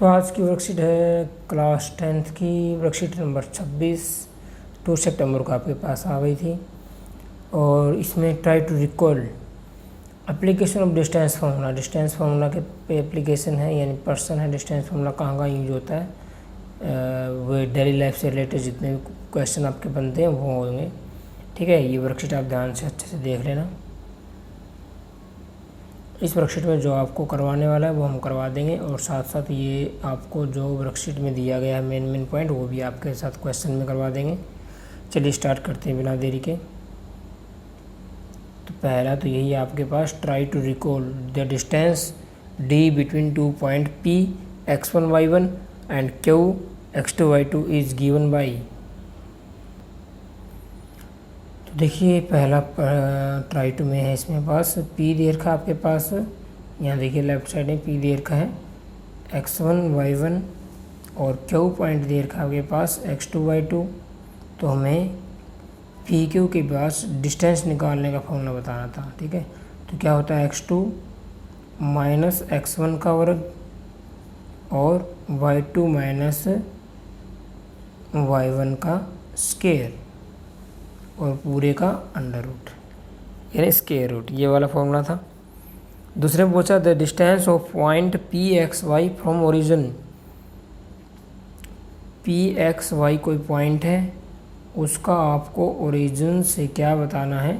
तो आज की वर्कशीट है क्लास 10th की वर्कशीट नंबर 26 2 सितंबर को आपके पास आ गई थी। और इसमें try to recall application of distance formula के पे एप्लीकेशन है, यानी पर्सन है डिस्टेंस फार्मूला कहाँ यूज होता है। वो डेली लाइफ से रिलेटेड जितने भी क्वेश्चन आपके बनते हैं वो होंगे। ठीक है, ये वर्कशीट आप ध्यान से अच्छे से देख लेना। इस वर्कशीट में जो आपको करवाने वाला है वो हम करवा देंगे, और साथ साथ ये आपको जो वर्कशीट में दिया गया है मेन पॉइंट वो भी आपके साथ क्वेश्चन में करवा देंगे। चलिए स्टार्ट करते हैं बिना देरी के। तो पहला तो यही है आपके पास, try to recall the distance D between 2 point P x1 y1 and Q x2 y2 is given by. तो देखिए पहला ट्राई टू में है, इसमें पास P दे रखा आपके पास, यहाँ देखिए लेफ्ट साइड में P दे रखा है x1 y1 और Q पॉइंट दे रखा आपके पास x2 y2। तो हमें PQ के पास डिस्टेंस निकालने का फॉर्मूला बताना था। ठीक है, तो क्या होता है x2 माइनस x1 का वर्ग और y2 माइनस y1 का स्क्वायर और पूरे का अंडर रूट यानी स्क्वायर रूट, ये वाला फॉर्मूला था। दूसरे में पूछा the distance of point PXY from origin. PXY कोई पॉइंट है, उसका आपको ओरिजिन से क्या बताना है,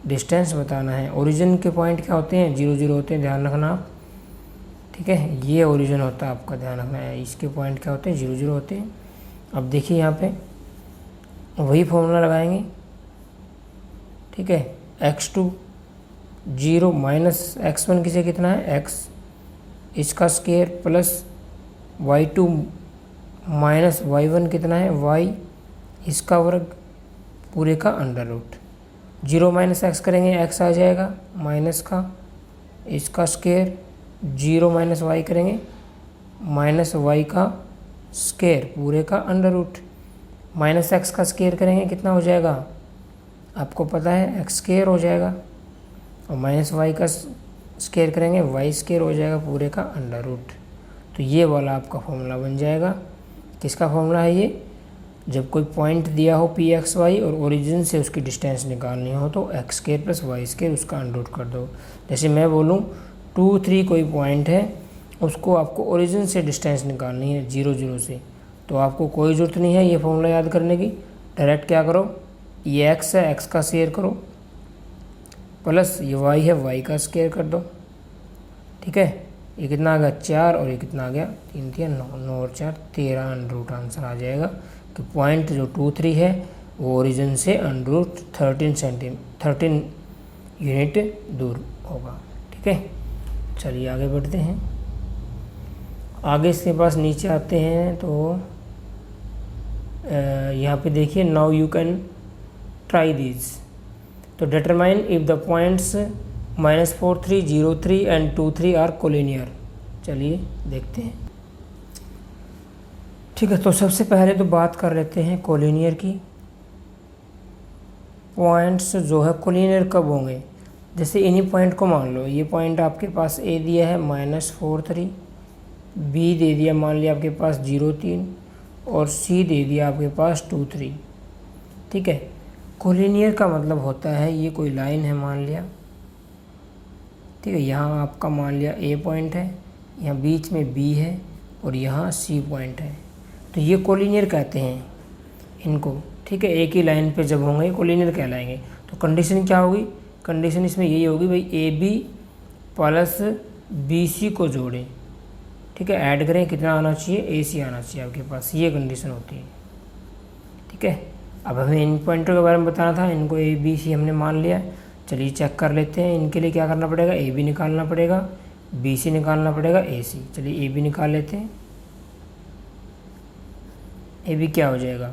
डिस्टेंस बताना है। ओरिजिन के पॉइंट क्या होते हैं, 0 0 होते हैं, ध्यान रखना आप। ठीक है, ये ओरिजिन होता है आपका, ध्यान रखना है। इसके पॉइंट क्या होते हैं, 0 0 होते हैं। अब देखिए यहाँ पे वही फॉर्मूला लगाएंगे। ठीक है, x2 0 माइनस x1 किसे कितना है x, इसका square plus y2 minus y1 कितना है y, इसका वर्ग पूरे का अंडर रूट। 0 माइनस x करेंगे x आ जाएगा माइनस का, इसका स्क्वायर 0 माइनस y करेंगे माइनस y का स्क्वायर पूरे का अंडर रूट। माइनस x का स्क्वायर करेंगे कितना हो जाएगा, आपको पता है x स्क्वायर हो जाएगा, और माइनस y का स्क्वायर करेंगे y स्क्वायर हो जाएगा पूरे का अंडर रूट। तो ये वाला आपका फॉर्मूला बन जाएगा। किसका फॉर्मूला है ये, जब कोई पॉइंट दिया हो PXY और ओरिजिन से उसकी डिस्टेंस निकालनी हो तो x square plus y square उसका अंडर रूट कर दो। जैसे मैं बोलूँ 2 3 कोई पॉइंट है, उसको आपको ओरिजिन से डिस्टेंस निकालनी है 0 0 से, तो आपको कोई ज़रूरत नहीं है ये फॉर्मूला याद करने की। डायरेक्ट क्या करो, ये x है x का स्क्वायर करो प्लस ये y है y का स्क्वायर कर दो। ठीक है, ये कितना आ गया 4 और ये कितना आ गया 3 3 9 9 और 4 13 अंडर रूट आंसर आ जाएगा कि पॉइंट जो 2 3 है वो ओरिजिन से अंडर रूट 13 यूनिट दूर होगा। ठीक है, चलिए आगे बढ़ते हैं। आगे इसके पास नीचे आते हैं तो यहाँ पे देखिए now you can try these. तो determine if the points -4 3 0 3 and 2 3 are collinear. चलिए देखते हैं। ठीक है, तो सबसे पहले तो बात कर लेते हैं कोलिनियर की। पॉइंट्स जो है कोलिनियर कब होंगे, जैसे इन्हीं पॉइंट को मान लो, ये पॉइंट आपके पास A दिया है -4 3, B दे दिया मान लिया आपके पास 0 3 और C दे दिया आपके पास 2 3। ठीक है, कोलिनियर का मतलब होता है ये कोई लाइन है मान लिया। ठीक है, यहाँ आपका मान लिया A पॉइंट है, यहाँ बीच में B है और यहाँ C पॉइंट है, तो ये कोलिनियर कहते हैं इनको। ठीक है, एक ही लाइन पे जब होंगे कोलिनियर कहलाएंगे। तो कंडीशन क्या होगी, कंडीशन इसमें यही होगी भाई AB प्लस BC को जोड़ें। ठीक है, ऐड करें, कितना आना चाहिए AC आना चाहिए आपके पास, ये कंडीशन होती है। ठीक है, अब हमें इन पॉइंटों के बारे में बताना था, इनको ABC हमने मान लिया। चलिए चेक कर लेते हैं, इनके लिए क्या करना पड़ेगा, AB निकालना पड़ेगा, BC निकालना पड़ेगा, AC। चलिए AB निकाल लेते हैं। AB क्या हो जाएगा,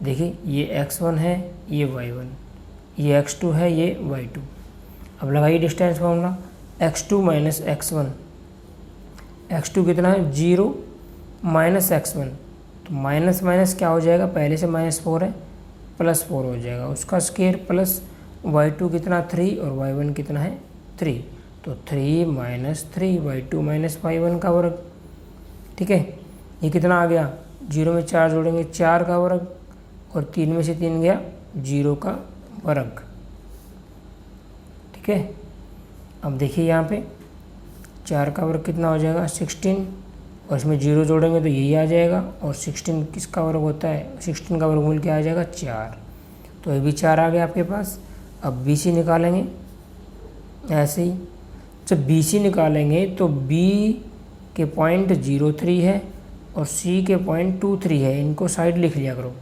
देखिए ये x1 है, ये y1, ये x2 है, ये y2। अब लगाइए distance formula, x2 minus x1, x2 कितना है 0 माइनस x1, तो माइनस माइनस क्या हो जाएगा, पहले से -4 है +4 हो जाएगा, उसका स्क्वायर प्लस y2 कितना 3 और y1 कितना है 3, तो 3 - 3 y2 - y1 का वर्ग। ठीक है, ये कितना आ गया, 0 में 4 जोड़ेंगे 4 का वर्ग, और 3 में से 3 गया 0 का वर्ग। ठीक है, अब देखिए यहाँ पे 4 का वर्ग कितना हो जाएगा 16, और इसमें 0 जोड़ेंगे तो यही आ जाएगा, और 16 किसका वर्ग होता है, 16 का वर्गमूल क्या आ जाएगा 4, तो ये भी 4 आ गया आपके पास। अब BC निकालेंगे ऐसे ही, जब BC निकालेंगे तो B के पॉइंट 03 है और C के पॉइंट 23 है, इनको साइड लिख लिया करो,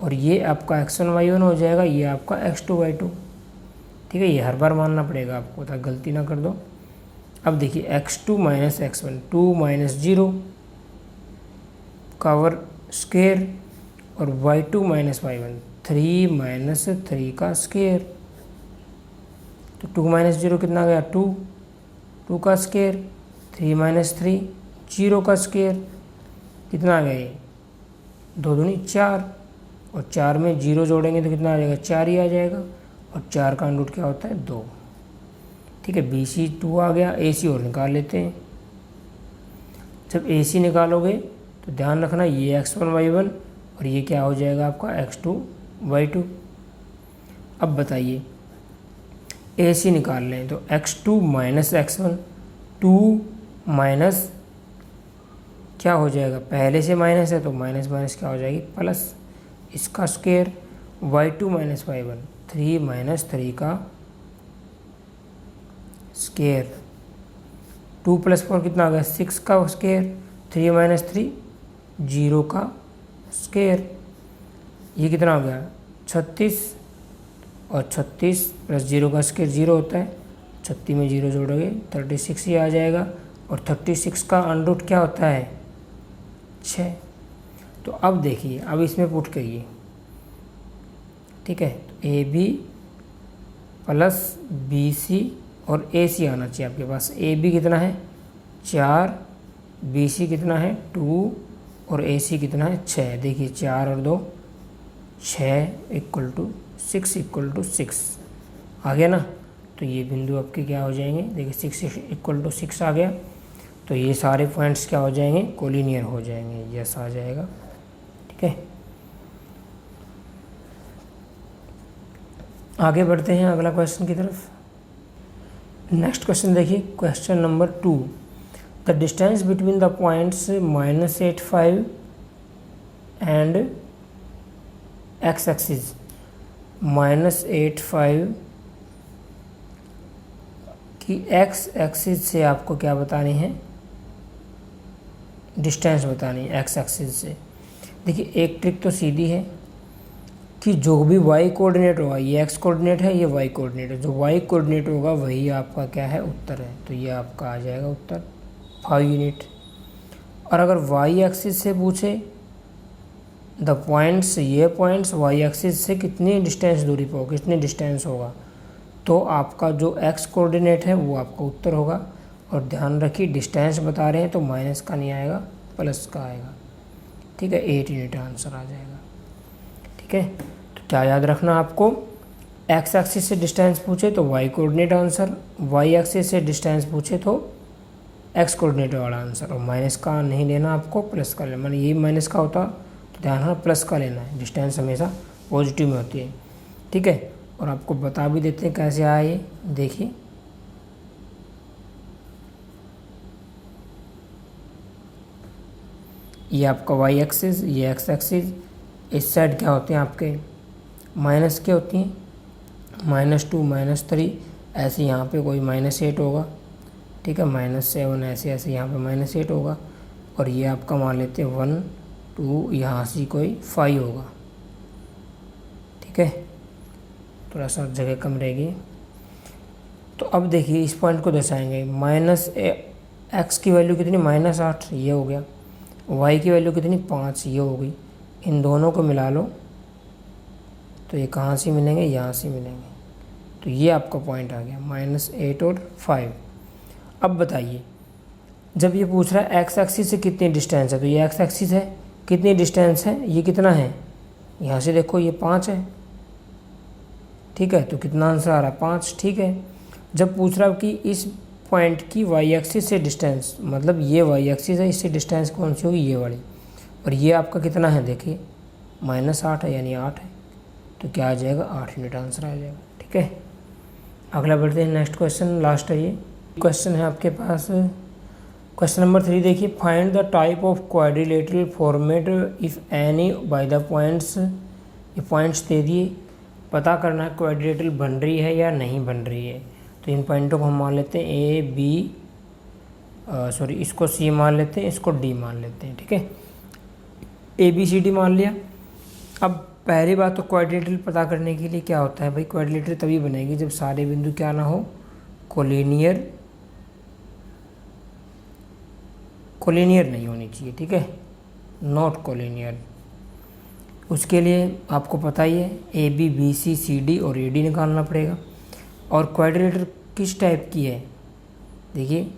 और ये आपका x1 y1 हो जाएगा, ये आपका x2 y2। ठीक है, ये हर बार मानना पड़ेगा आपको ताकि गलती ना कर दो। अब देखिए x2 माइनस x1, 2 माइनस 0 का वर्ग स्क्वायर, और y2 माइनस y1, 3 माइनस 3 का स्क्वायर, तो 2 माइनस 0 कितना गया 2, 2 का स्क्वायर, 3 माइनस 3 0 का स्क्वायर, कितना आ गया ये 2 दूनी 4, और 4 में 0 जोड़ेंगे तो कितना आ जाएगा 4 ही आ जाएगा, और 4 का अंडर रूट क्या होता है 2। ठीक है, BC 2 आ गया, AC और निकाल लेते हैं। जब AC निकालोगे तो ध्यान रखना ये x1 y1 और ये क्या हो जाएगा आपका x2 y2। अब बताइए AC निकाल लें तो x2 माइनस x1, 2 माइनस क्या हो जाएगा, पहले से माइनस है तो माइनस माइनस क्या हो जाएगी प्लस, इसका square, y2 minus y1, 3 minus 3 का स्क्वायर, 2 प्लस 4 कितना आ गया 6 का स्क्वायर, 3 माइनस 3 0 का स्क्वायर, ये कितना हो गया 36, और 36 प्लस 0 का स्क्वायर 0 होता है, 36 में 0 जोड़ोगे 36 ही आ जाएगा, और 36 का अंडर रूट क्या होता है 6। तो अब देखिए, अब इसमें पुट करिए। ठीक है, तो AB प्लस BC और AC आना चाहिए आपके पास। AB कितना है 4, BC कितना है 2, और AC कितना है 6। देखिए 4 और 2 6 इक्वल टू 6 इक्वल टू 6 आ गया ना, तो ये बिंदु आपके क्या हो जाएंगे, देखिए 6 इक्वल टू 6 आ गया, तो ये सारे पॉइंट्स क्या हो जाएंगे कोलिनियर हो जाएंगे, यस आ जाएगा। ठीक है, आगे बढ़ते हैं अगला क्वेश्चन की तरफ। नेक्स्ट क्वेश्चन देखिए, question number 2, the distance between the points -85 and x axis, -85 की x एक्सिस से आपको क्या बतानी है, डिस्टेंस बतानी है x एक्सिस से। देखिए एक ट्रिक तो सीधी है कि जो भी y कोऑर्डिनेट होगा, ये x कोऑर्डिनेट है, ये y कोऑर्डिनेट है, जो y कोऑर्डिनेट होगा वही आपका क्या है उत्तर है, तो ये आपका आ जाएगा उत्तर 5 यूनिट। और अगर y एक्सिस से पूछे द पॉइंट्स, ये पॉइंट्स y एक्सिस से कितनी डिस्टेंस दूरी पर होगा, कितनी डिस्टेंस होगा, तो आपका जो x कोऑर्डिनेट है वो आपका उत्तर होगा। और ध्यान रखिए डिस्टेंस बता रहे हैं तो माइनस का नहीं आएगा, प्लस का आएगा। ठीक है, 8 यूनिट आंसर आ जाएगा। ठीक है, तो क्या याद रखना आपको, x एक्सिस से डिस्टेंस पूछे तो y coordinate answer, y axis से डिस्टेंस पूछे तो x कोऑर्डिनेट वाला आंसर, और माइनस का नहीं लेना आपको, प्लस का लेना। मैंने यही माइनस का होता तो ध्यान रखना प्लस का लेना है, डिस्टेंस हमेशा पॉजिटिव में होती है। ठीक है, और आपको बता भी देते हैं कैसे आया ये, देखिए ये आपका y एक्सिस, ये x एक्सिस, इस साइड क्या होते हैं आपके माइनस के होती हैं, -2 -3, ऐसे यहाँ पे कोई -8 होगा। ठीक है, -7 ऐसे ऐसे यहाँ पे -8 होगा, और ये आपका मान लेते हैं 1 2, यहाँ से कोई 5 होगा। ठीक है, थोड़ा सा जगह कम रहेगी। तो अब देखिए इस पॉइंट को दर्शाएंगे, x की वैल्यू कितनी -8, ये हो गया, y की वैल्यू कितनी 5, ये हो गई। इन दोनों को मिला लो तो ये कहाँ से मिलेंगे, यहाँ से मिलेंगे, तो ये आपका पॉइंट आ गया -8 और 5। अब बताइए जब ये पूछ रहा है x एक्सिस से कितनी डिस्टेंस है, तो ये x एक्सिस है, कितनी डिस्टेंस है, ये कितना है, यहाँ से देखो ये 5 है। ठीक है, तो कितना आंसर आ रहा है 5। ठीक है, जब पूछ रहा है कि इस पॉइंट की वाई एक्सिस से डिस्टेंस, मतलब ये वाई एक्सिस है, इससे डिस्टेंस कौन सी होगी, ये वाली। और ये आपका कितना है, देखिए -8 है, यानी 8 है, तो क्या आ जाएगा, 8 यूनिट आंसर आ जाएगा। ठीक है, अगला बढ़ते हैं, नेक्स्ट क्वेश्चन, लास्ट है ये क्वेश्चन है आपके पास। क्वेश्चन नंबर 3 देखिए, find the type of quadrilateral format if any by the points. ये पॉइंट्स दे दिए, पता करना है क्वाड्रिलेटरल बन रही है या नहीं बन रही है। तो इन पॉइंटों को हम मान लेते हैं ए बी, सॉरी इसको सी मान लेते हैं, इसको डी मान लेते हैं। ठीक है, ए बी सी डी मान लिया। अब पहली बात तो क्वाड्रिलेटरल पता करने के लिए क्या होता है भाई, क्वाड्रिलेटरल तभी बनेगी जब सारे बिंदु क्या ना हो, कोलिनियर नहीं होनी चाहिए। ठीक है, नॉट कोलिनियर। उसके लिए आपको पता ही है A B B C C D और ए डी निकालना पड़ेगा। और क्वाड्रिलेटरल किस टाइप की है, देखिए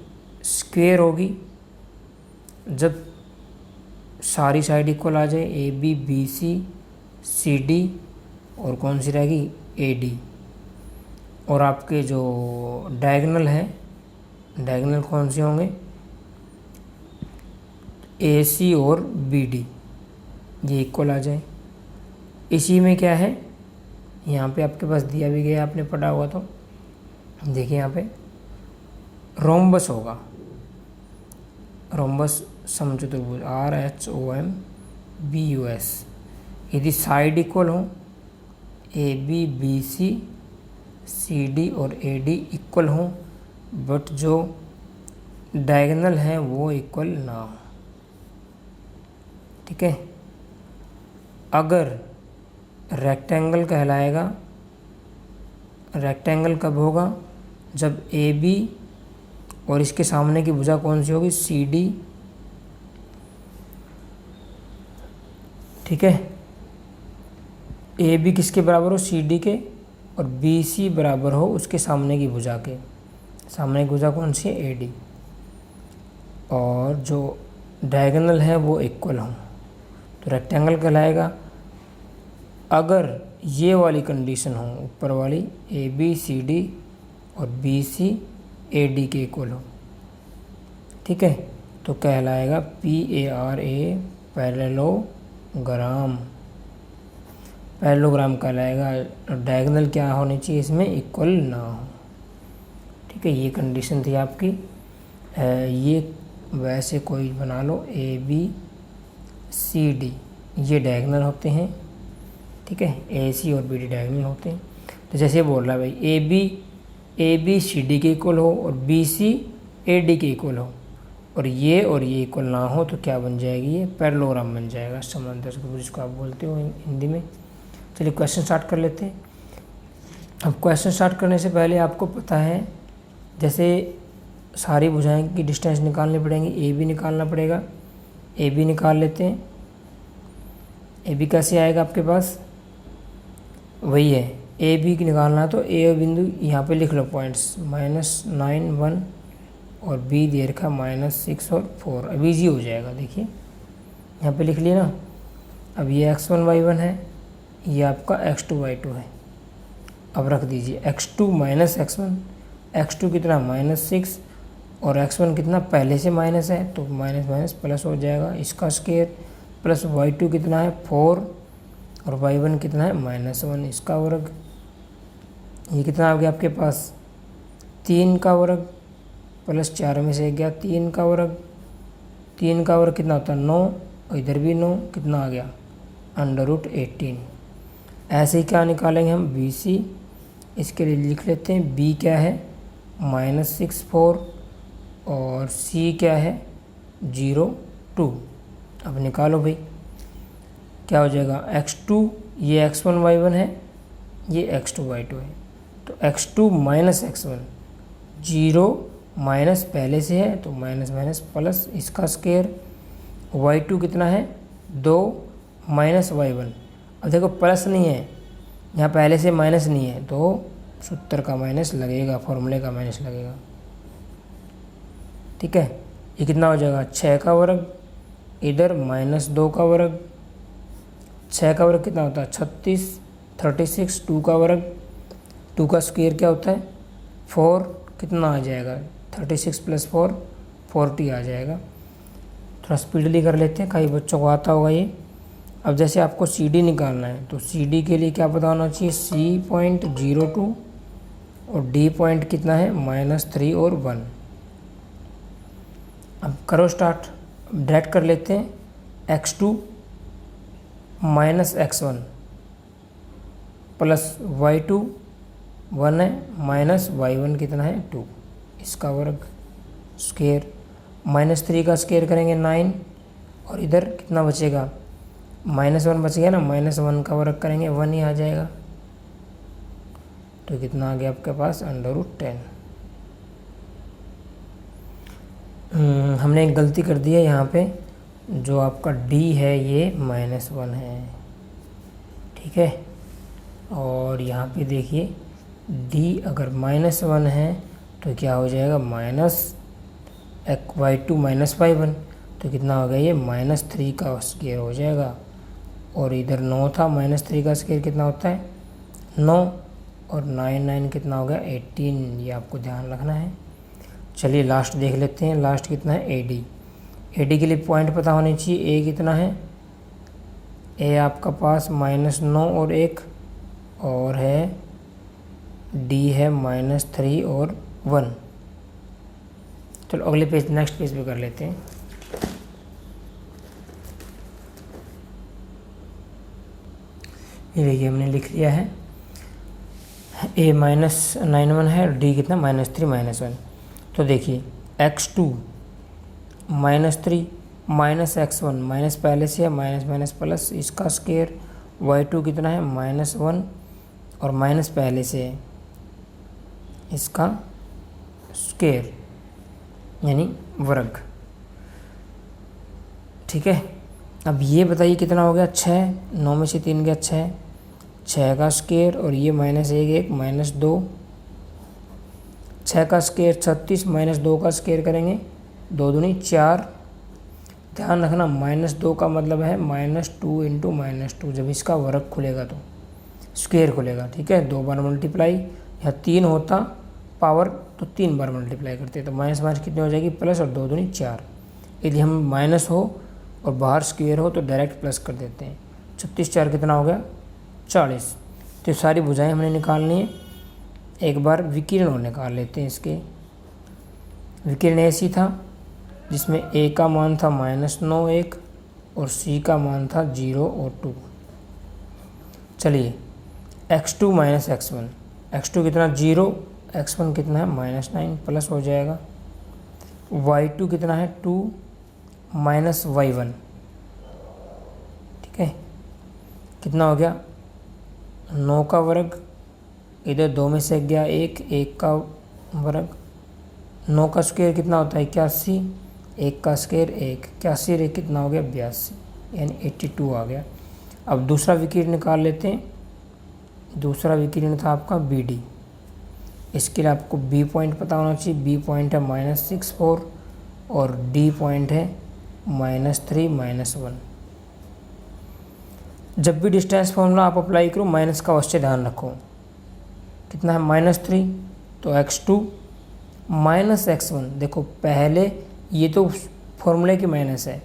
स्क्वायर होगी जब सारी साइड इक्वल आ जाए, A B B C C D और कौन सी रहेगी, ए डी। और आपके जो डायगोनल है, डायगोनल कौन से होंगे, ए सी और बी डी, ये इक्वल आ जाए। इसी में क्या है, यहाँ पे आपके पास दिया भी गया, आपने पढ़ा हुआ, तो देखिए यहाँ पे रोम्बस होगा, रोम्बस समचतुर्भुज RHOMBUS। यदि साइड इक्वल हो, A B B C C D और ए डी इक्वल हो, बट जो डायगोनल है वो इक्वल ना हो। ठीक है, अगर रेक्टेंगल कहलाएगा, रेक्टेंगल कब होगा, जब ए बी और इसके सामने की भुजा कौन सी होगी, सी डी। ठीक है, ए बी किसके बराबर हो, सी डी के, और बी सी बराबर हो उसके सामने की भुजा के, सामने की भुजा कौन सी है, ए डी। और जो डायगोनल है वो इक्वल हो, तो रेक्टेंगल कहलाएगा। अगर ये वाली कंडीशन हो, ऊपर वाली ए बी सी डी और बी सी ए डी के इक्वल हो, ठीक है, तो कहलाएगा PARA पैरेललोग्राम, पैरेललोग्राम कहलाएगा। डायगोनल क्या होनी चाहिए, इसमें इक्वल ना हो। ठीक है, ये कंडीशन थी आपकी। ये वैसे कोई बना लो, ए बी सी डी ये डायगोनल होते हैं। ठीक है, ए सी और बी डी डायगोनल होते हैं। तो जैसे बोल रहा है भाई, ए बी सी डी के इक्वल हो और बी सी ए डी के इक्वल हो, और ये इक्वल ना हो, तो क्या बन जाएगी, ये पैरेललोग्राम बन जाएगा, समांतर चतुर्भुज जिसको आप बोलते हो हिंदी में। चलिए क्वेश्चन स्टार्ट कर लेते हैं। अब क्वेश्चन स्टार्ट करने से पहले आपको पता है, जैसे सारी भुजाएं की डिस्टेंस निकालनी पड़ेंगी, ए बी निकालना पड़ेगा, ए बी निकाल लेते हैं। ए बी कैसे आएगा आपके पास, वही है, ए बी की निकालना है तो ए बिंदु यहाँ पे लिख लो पॉइंट्स, -9 1 और बी दे रखा -6 और 4। अब ईजी हो जाएगा, देखिए यहाँ पे लिख लिया ना। अब ये x1 y1 है, ये आपका x2 y2 है। अब रख दीजिए x2 - x1, x2 कितना -6 और x1 कितना पहले से माइनस है, तो माइनस माइनस प्लस हो जाएगा, इसका स्क्वायर, प्लस y2 कितना है 4 और y1 कितना है -1, इसका वर्ग। ये कितना आ गया आपके पास, 3 का वर्ग प्लस 4 में से 1 गया, 3 का वर्ग, 3 का वर्ग कितना होता है 9, और इधर भी 9, कितना आ गया √18। ऐसे ही क्या निकालेंगे हम, बी सी, इसके लिए लिख लेते हैं, बी क्या है -6 4 और सी क्या है 0 2। अब निकालो भाई, क्या हो जाएगा, x2 ये x1 y1 है, ये x2 y2 है, तो x2 - x1, 0 माइनस पहले से है तो माइनस माइनस प्लस, इसका स्क्वायर, y2 कितना है 2 -y1। अब देखो प्लस नहीं है, यहाँ पहले से माइनस नहीं है, तो सूत्र का माइनस लगेगा, फॉर्मूले का माइनस लगेगा। ठीक है, ये कितना हो जाएगा 6 का वर्ग, इधर -2 का वर्ग, 6 का वर्ग कितना होता है 36, 36 2 का वर्ग, 2 का स्क्वायर क्या होता है 4, कितना आ जाएगा 36 + 4 40 आ जाएगा। थोड़ा स्पीडली कर लेते हैं, कई बच्चों को आता होगा ये। अब जैसे आपको CD निकालना है तो CD के लिए क्या पता होना चाहिए, C.02 और D पॉइंट कितना है -3 और 1। अब करो स्टार्ट। डायरेक्ट कर लेते हैं x2 - x1 प्लस y2 1 है माइनस y1 कितना है 2, इसका वर्ग स्क्वायर। -3 का स्क्वायर करेंगे 9 और इधर कितना बचेगा -1 बच गया ना, -1 का वर्ग करेंगे 1 ही आ जाएगा। तो कितना आ गया आपके पास √10। हमने एक गलती कर दी है यहाँ पे, जो आपका D है ये -1 है, ठीक है। और यहाँ पे देखिए D अगर -1 है तो क्या हो जाएगा -y2 - y1, तो कितना हो गया ये -3 का स्क्वायर हो जाएगा। और इधर 9 था, -3 का स्क्वायर कितना होता है 9, और 9 कितना हो गया 18, ये आपको ध्यान रखना है। चलिए लास्ट देख लेते हैं, लास्ट कितना है AD के लिए पॉइंट पता होनी चाहिए। A कितना है, A आपका पास -9 और 1, और है D है -3 और 1। चलो अगले पेज, नेक्स्ट पेज पे कर लेते हैं। ये देखिए हमने लिख लिया है, A -91 है, D कितना -3 -1। तो देखिए x2 -3 -x1 माइनस पहले से है, माइनस प्लस इसका स्क्वायर, y2 कितना है -1 और माइनस पहले से है इसका स्क्वायर यानी वर्ग, ठीक है। अब ये बताइए कितना हो गया 6, 9 में से 3 गया 6 का स्क्वायर, और ये -1 -2, 6 का स्क्वायर 36 -2 का स्क्वायर करेंगे 2 दूनी 4। ध्यान रखना -2 का मतलब है -2 × -2, जब इसका वर्ग खुलेगा तो स्क्वायर खुलेगा, ठीक है। 2 बार मल्टीप्लाई, या 3 होता पावर तो 3 बार मल्टीप्लाई करते, तो माइनस कितनी हो जाएगी प्लस, और 2 दूनी 4। यदि हम माइनस हो और बाहर स्क्वायर हो तो डायरेक्ट प्लस कर देते हैं। 36 4 कितना हो गया 40। तो सारी भुजाएं हमने निकालनी है। एक बार विकिरण निकाल लेते हैं इसके। विकिरण ऐसी था जिसमें A का मान था -9 1 और C का मान था 0 और 2। चलिए x2 - x1, x2 कितना 0, x1 कितना है -9 प्लस हो जाएगा, y2 कितना है 2 -y1, ठीक है। कितना हो गया 9 का वर्ग, इधर 2 में से गया 1 का वर्ग, 9 का स्क्वायर कितना होता है 81, 1 का स्क्वायर 1, 81 कितना हो गया 82, यानी 82 आ गया। अब दूसरा विकिरण निकाल लेते हैं। दूसरा विकिरण था आपका BD। इसके लिए आपको B पॉइंट पता होना चाहिए। B पॉइंट है -64 और D पॉइंट है -3 -1। जब भी डिस्टेंस फॉर्मूला आप अप्लाई करो माइनस का अवश्य ध्यान रखो। कितना है -3, तो x2 -x1, देखो पहले ये तो फॉर्मूले की माइनस है,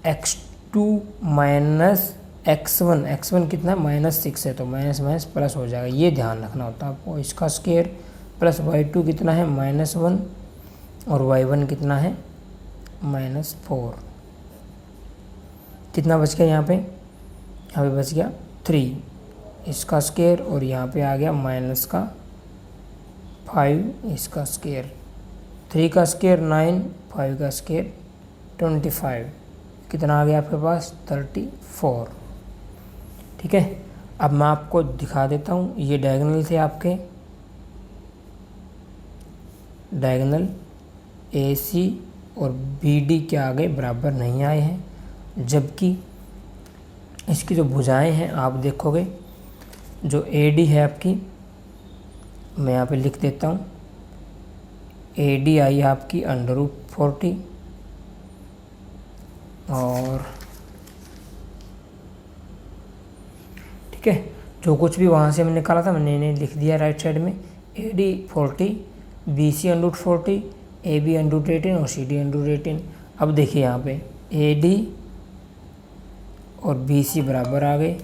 x2 -x1, x1 कितना है -6 है, तो माइनस प्लस हो जाएगा, ये ध्यान रखना होता है आपको। इसका स्क्वायर प्लस y2 कितना है -1 और y1 कितना है -4। कितना बच गया यहाँ पे बच गया 3, इसका स्क्वायर, और यहाँ पे आ गया -5 इसका स्क्वायर। 3 का स्क्वायर 9, 5 का स्क्वायर 25, कितना आ गया आपके पास 34, ठीक है। अब मैं आपको दिखा देता हूँ, ये डायगोनल थे आपके, डायगोनल AC और BD के आगे बराबर नहीं आए हैं, जबकि इसकी जो भुजाएं हैं आप देखोगे, जो AD है आपकी, मैं यहाँ पे लिख देता हूँ, AD आई है आपकी √40, और ठीक है, जो कुछ भी वहाँ से मैंने निकाला था मैंने लिख दिया राइट साइड में, AD 40 BC/40, AB/18 और CD/18। अब देखिए यहाँ पे AD और BC बराबर आ गए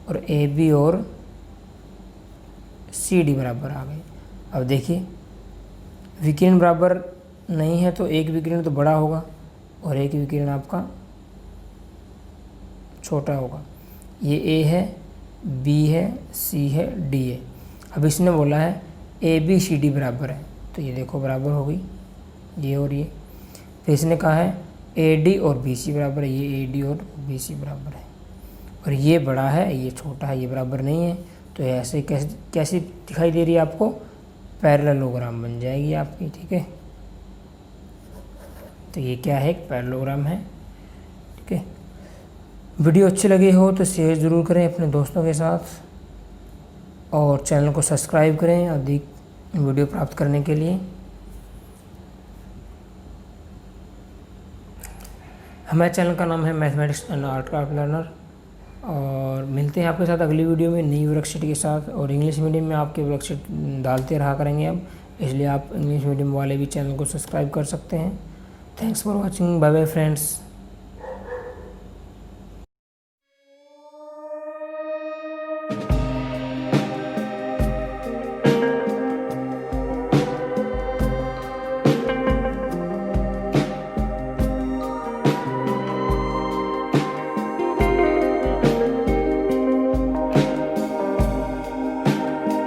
और AB और CD बराबर आ गए। अब देखिए विकिरण बराबर नहीं है तो एक विकिरण तो बड़ा होगा और एक विकिरण आपका छोटा होगा। ये A है, B है, C है, D है। अब इसने बोला है ABCD बराबर है, तो ये देखो बराबर हो गई ये और ये। फिर इसने कहा है AD और BC बराबर है, ये AD और BC बराबर है और ये बड़ा है ये छोटा है, ये बराबर नहीं है। तो ऐसे कैसी दिखाई दे रही है आपको, पैरेललोग्राम बन जाएगी आपकी। ठीक है, तो ये क्या है, एक पैरेललोग्राम है। ठीक है, वीडियो अच्छी लगी हो तो शेयर ज़रूर करें अपने दोस्तों के साथ और चैनल को सब्सक्राइब करें अधिक वीडियो प्राप्त करने के लिए। हमारे चैनल का नाम है mathematics and art craft learner और मिलते हैं आपके साथ अगली वीडियो में नई वर्कशीट के साथ। और इंग्लिश मीडियम में आपके वर्कशीट डालते रहा करेंगे अब, इसलिए आप इंग्लिश मीडियम वाले भी चैनल को सब्सक्राइब कर सकते हैं। Thanks for watching, bye bye friends.